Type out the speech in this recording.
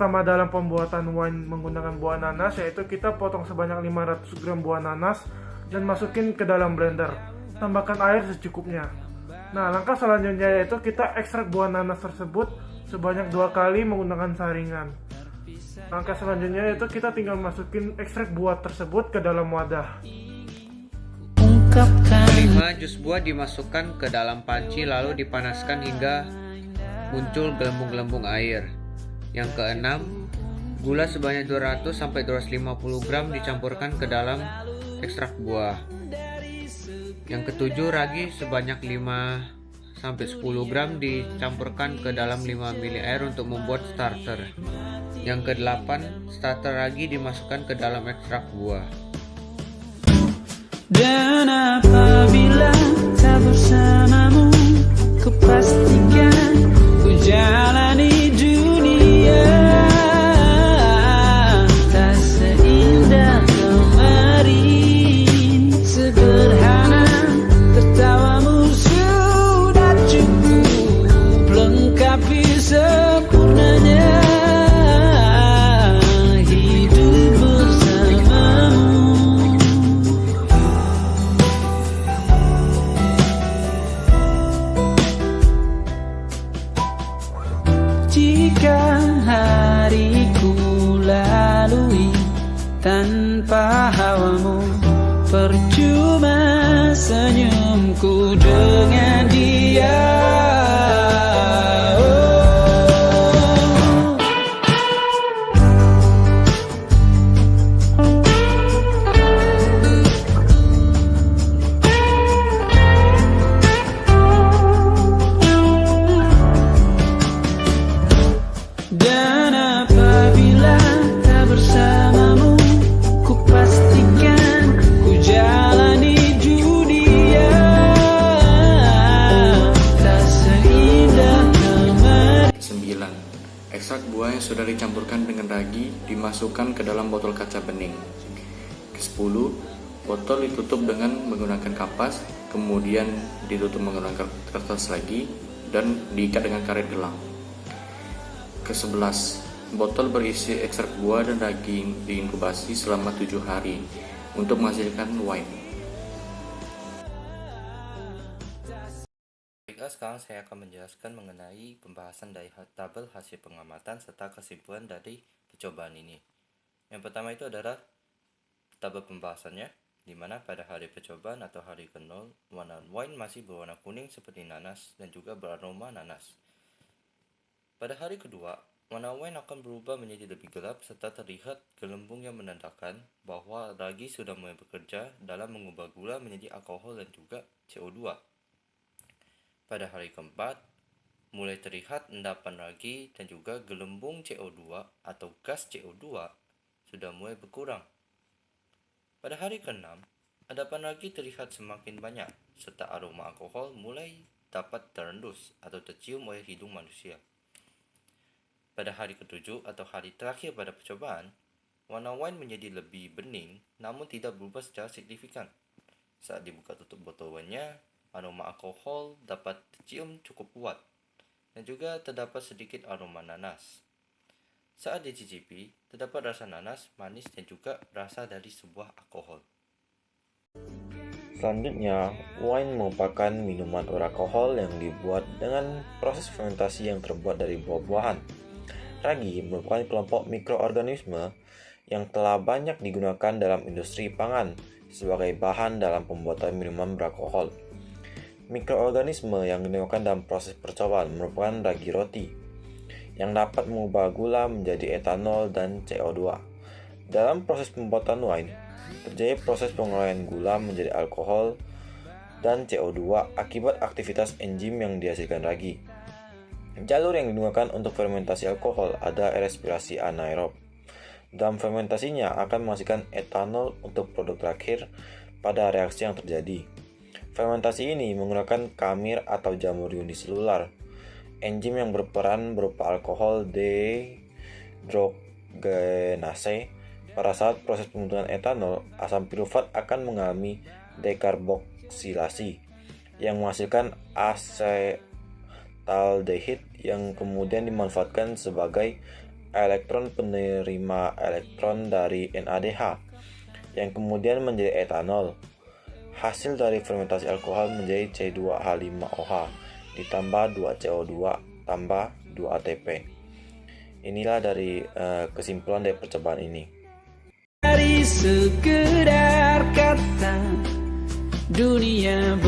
pertama dalam pembuatan wine menggunakan buah nanas, yaitu kita potong sebanyak 500 gram buah nanas dan masukin ke dalam blender. Tambahkan air secukupnya. Nah, langkah selanjutnya yaitu kita ekstrak buah nanas tersebut sebanyak 2 kali menggunakan saringan. Langkah selanjutnya yaitu kita tinggal masukin ekstrak buah tersebut ke dalam wadah. Kelima, jus buah dimasukkan ke dalam panci lalu dipanaskan hingga muncul gelembung-gelembung air. Yang keenam, gula sebanyak 200-250 gram dicampurkan ke dalam ekstrak buah. Yang ketujuh, ragi sebanyak 5-10 gram dicampurkan ke dalam 5 ml air untuk membuat starter. Yang kedelapan, starter ragi dimasukkan ke dalam ekstrak buah. Dan apabila tak bersamamu, kupastikan ku jalani dunia tak seindah kemarin. Sederhana, tertawamu sudah cukup lengkapi sempurnanya hidup bersamamu. Jika hariku lalui tanpa hawamu, percuma senyumku dengan dia. Dan apabila tak bersamamu, ku pastikan ku jalani dunia tak seindah kemarin. 9. Ekstrak buah yang sudah dicampurkan dengan ragi dimasukkan ke dalam botol kaca bening. Ke-10. Botol ditutup dengan menggunakan kapas, kemudian ditutup menggunakan kertas lagi dan diikat dengan karet gelang. Ke-11. Botol berisi ekstrak buah dan ragi diinkubasi selama 7 hari untuk menghasilkan wine. Baiklah, sekarang saya akan menjelaskan mengenai pembahasan dari tabel hasil pengamatan serta kesimpulan dari percobaan ini. Yang pertama itu adalah tabel pembahasannya, di mana pada hari percobaan atau hari ke-0, warna wine masih berwarna kuning seperti nanas dan juga beraroma nanas. Pada hari kedua, warna wine akan berubah menjadi lebih gelap serta terlihat gelembung yang menandakan bahwa ragi sudah mulai bekerja dalam mengubah gula menjadi alkohol dan juga CO2. Pada hari keempat, mulai terlihat endapan ragi dan juga gelembung CO2 atau gas CO2 sudah mulai berkurang. Pada hari keenam, endapan ragi terlihat semakin banyak serta aroma alkohol mulai dapat terendus atau tercium oleh hidung manusia. Pada hari ketujuh atau hari terakhir pada percobaan, warna wine menjadi lebih bening namun tidak berubah secara signifikan. Saat dibuka tutup botol wine-nya, aroma alkohol dapat tercium cukup kuat dan juga terdapat sedikit aroma nanas. Saat dicicipi, terdapat rasa nanas, manis dan juga rasa dari sebuah alkohol. Selanjutnya, wine merupakan minuman beralkohol yang dibuat dengan proses fermentasi yang terbuat dari buah-buahan. Ragi merupakan kelompok mikroorganisme yang telah banyak digunakan dalam industri pangan sebagai bahan dalam pembuatan minuman beralkohol. Mikroorganisme yang digunakan dalam proses percobaan merupakan ragi roti, yang dapat mengubah gula menjadi etanol dan CO2. Dalam proses pembuatan wine, terjadi proses penguraian gula menjadi alkohol dan CO2 akibat aktivitas enzim yang dihasilkan ragi. Jalur yang digunakan untuk fermentasi alkohol ada respirasi anaerob. Dalam fermentasinya akan menghasilkan etanol untuk produk terakhir pada reaksi yang terjadi. Fermentasi ini menggunakan kamir atau jamur uniselular. Enzim yang berperan berupa alkohol dehidrogenase. Pada saat proses pembentukan etanol, asam pirufat akan mengalami dekarboksilasi yang menghasilkan asetaldehid yang kemudian dimanfaatkan sebagai elektron penerima elektron dari NADH yang kemudian menjadi etanol. Hasil dari fermentasi alkohol menjadi C2H5OH ditambah 2CO2 tambah 2 ATP. Inilah dari kesimpulan dari percobaan ini. Dari sekedar kata dunia